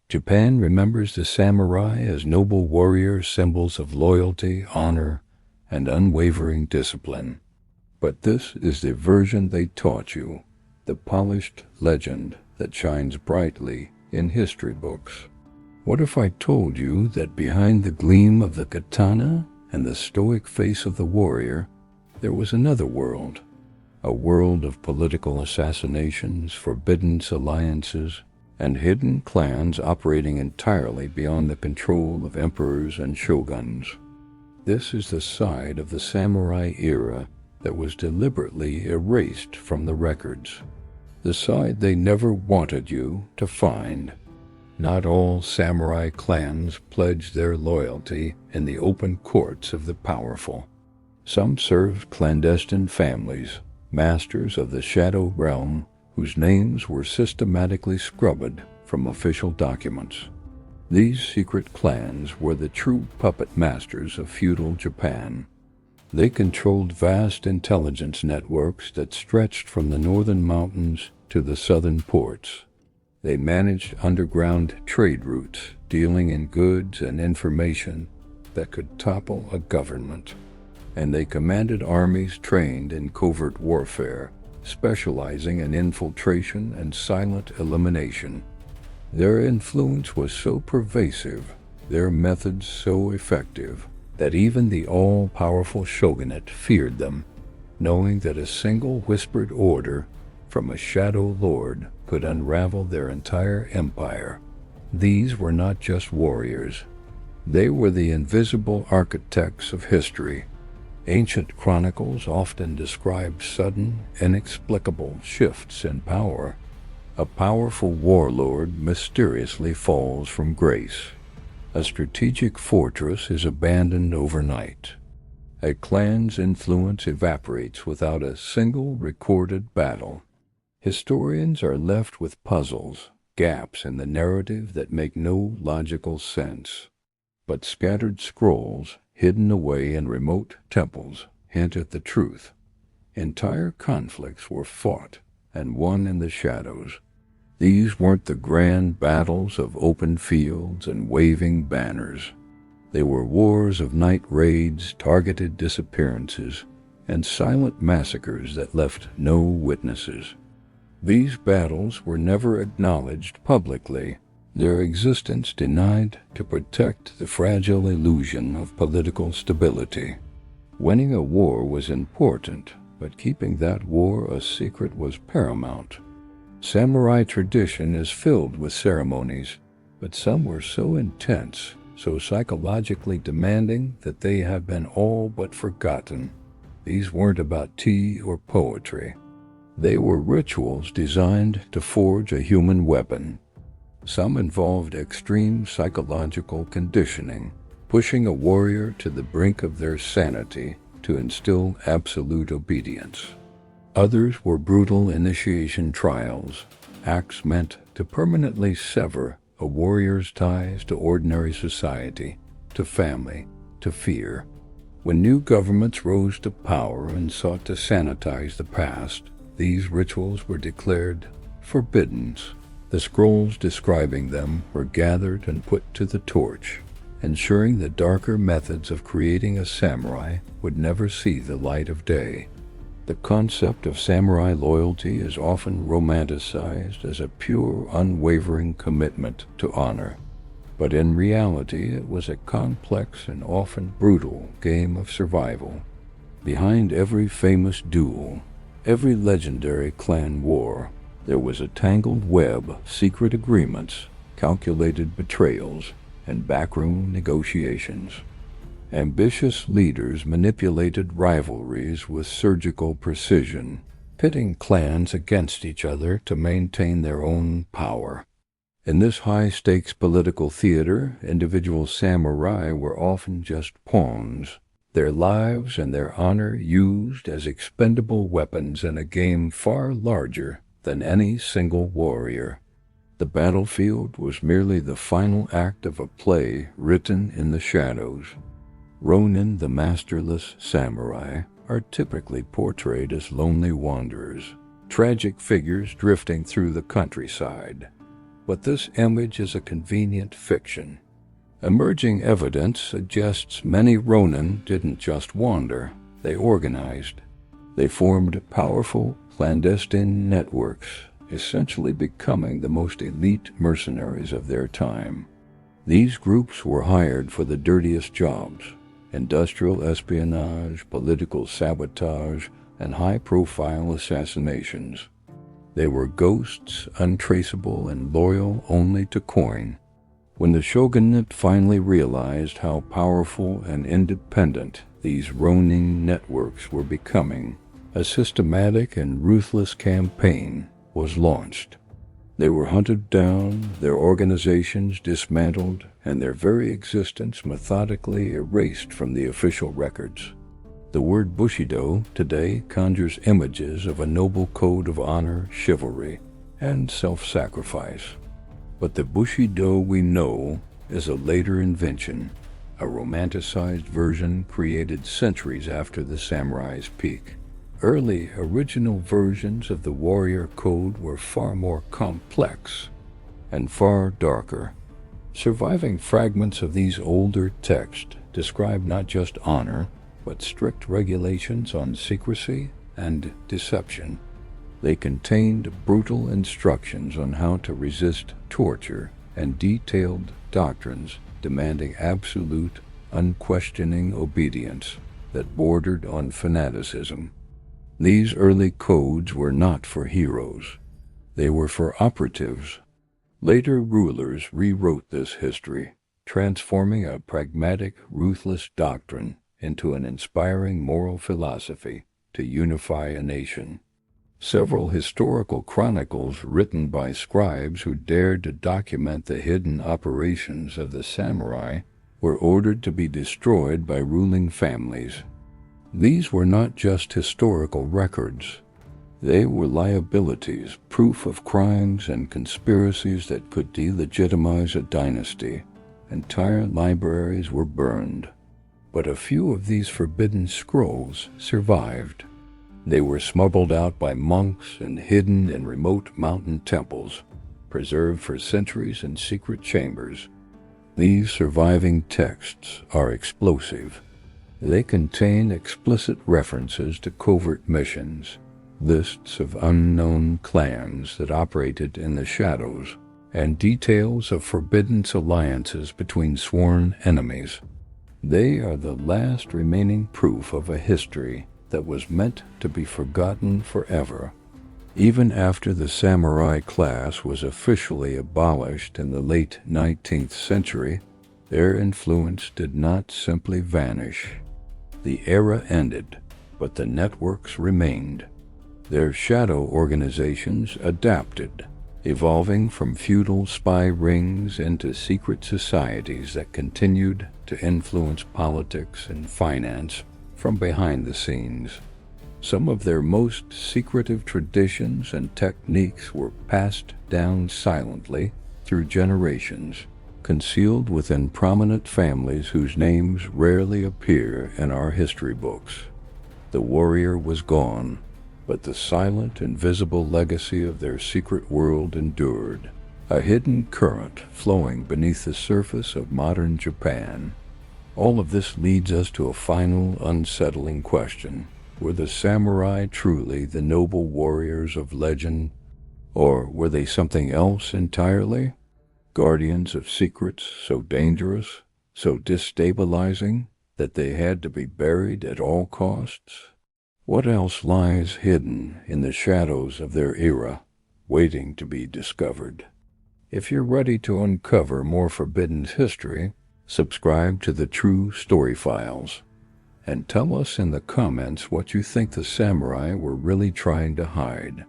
Japan remembers the samurai as noble warriors, symbols of loyalty, honor, and unwavering discipline. But this is the version they taught you, the polished legend that shines brightly in history books. What if I told you that behind the gleam of the katana and the stoic face of the warrior, there was another world, a world of political assassinations, forbidden alliances, and hidden clans operating entirely beyond the control of emperors and shoguns? This is the side of the samurai era that was deliberately erased from the records, the side they never wanted you to find. Not all samurai clans pledged their loyalty in the open courts of the powerful. Some served clandestine families, masters of the shadow realm, whose names were systematically scrubbed from official documents. These secret clans were the true puppet masters of feudal Japan. They controlled vast intelligence networks that stretched from the northern mountains to the southern ports. They managed underground trade routes, dealing in goods and information that could topple a government. And they commanded armies trained in covert warfare, specializing in infiltration and silent elimination. Their influence was so pervasive, their methods so effective, that even the all-powerful shogunate feared them, knowing that a single whispered order from a shadow lord could unravel their entire empire. These were not just warriors. They were the invisible architects of history. Ancient chronicles often describe sudden, inexplicable shifts in power. A powerful warlord mysteriously falls from grace. A strategic fortress is abandoned overnight. A clan's influence evaporates without a single recorded battle. Historians are left with puzzles, gaps in the narrative that make no logical sense. But scattered scrolls, hidden away in remote temples, hint at the truth. Entire conflicts were fought and won in the shadows. These weren't the grand battles of open fields and waving banners. They were wars of night raids, targeted disappearances, and silent massacres that left no witnesses. These battles were never acknowledged publicly, their existence denied to protect the fragile illusion of political stability. Winning a war was important, but keeping that war a secret was paramount. Samurai tradition is filled with ceremonies, but some were so intense, so psychologically demanding that they have been all but forgotten. These weren't about tea or poetry. They were rituals designed to forge a human weapon. Some involved extreme psychological conditioning, pushing a warrior to the brink of their sanity to instill absolute obedience. Others were brutal initiation trials, acts meant to permanently sever a warrior's ties to ordinary society, to family, to fear. When new governments rose to power and sought to sanitize the past, these rituals were declared forbidden. The scrolls describing them were gathered and put to the torch, ensuring the darker methods of creating a samurai would never see the light of day. The concept of samurai loyalty is often romanticized as a pure, unwavering commitment to honor. But in reality, it was a complex and often brutal game of survival. Behind every famous duel, every legendary clan war, there was a tangled web of secret agreements, calculated betrayals, and backroom negotiations. Ambitious leaders manipulated rivalries with surgical precision, pitting clans against each other to maintain their own power. In this high-stakes political theater, individual samurai were often just pawns, their lives and their honor used as expendable weapons in a game far larger than any single warrior. The battlefield was merely the final act of a play written in the shadows. Ronin, the masterless samurai, are typically portrayed as lonely wanderers, tragic figures drifting through the countryside. But this image is a convenient fiction. Emerging evidence suggests many Ronin didn't just wander, they organized. They formed powerful, clandestine networks, essentially becoming the most elite mercenaries of their time. These groups were hired for the dirtiest jobs: industrial espionage, political sabotage, and high-profile assassinations. They were ghosts, untraceable and loyal only to coin. When the shogunate finally realized how powerful and independent these Ronin networks were becoming, a systematic and ruthless campaign was launched. They were hunted down, their organizations dismantled, and their very existence methodically erased from the official records. The word Bushido today conjures images of a noble code of honor, chivalry, and self-sacrifice. But the Bushido we know is a later invention, a romanticized version created centuries after the samurai's peak. Early, original versions of the warrior code were far more complex and far darker. Surviving fragments of these older texts describe not just honor, but strict regulations on secrecy and deception. They contained brutal instructions on how to resist torture and detailed doctrines demanding absolute, unquestioning obedience that bordered on fanaticism. These early codes were not for heroes. They were for operatives. Later rulers rewrote this history, transforming a pragmatic, ruthless doctrine into an inspiring moral philosophy to unify a nation. Several historical chronicles written by scribes who dared to document the hidden operations of the samurai were ordered to be destroyed by ruling families. These were not just historical records. They were liabilities, proof of crimes and conspiracies that could delegitimize a dynasty. Entire libraries were burned. But a few of these forbidden scrolls survived. They were smuggled out by monks and hidden in remote mountain temples, preserved for centuries in secret chambers. These surviving texts are explosive. They contain explicit references to covert missions, lists of unknown clans that operated in the shadows, and details of forbidden alliances between sworn enemies. They are the last remaining proof of a history that was meant to be forgotten forever. Even after the samurai class was officially abolished in the late 19th century, their influence did not simply vanish. The era ended, but the networks remained. Their shadow organizations adapted, evolving from feudal spy rings into secret societies that continued to influence politics and finance from behind the scenes. Some of their most secretive traditions and techniques were passed down silently through generations, concealed within prominent families whose names rarely appear in our history books. The warrior was gone, but the silent, invisible legacy of their secret world endured, a hidden current flowing beneath the surface of modern Japan. All of this leads us to a final, unsettling question. Were the samurai truly the noble warriors of legend, or were they something else entirely? Guardians of secrets so dangerous, so destabilizing, that they had to be buried at all costs? What else lies hidden in the shadows of their era, waiting to be discovered? If you're ready to uncover more forbidden history, subscribe to the True Story Files, and tell us in the comments what you think the samurai were really trying to hide.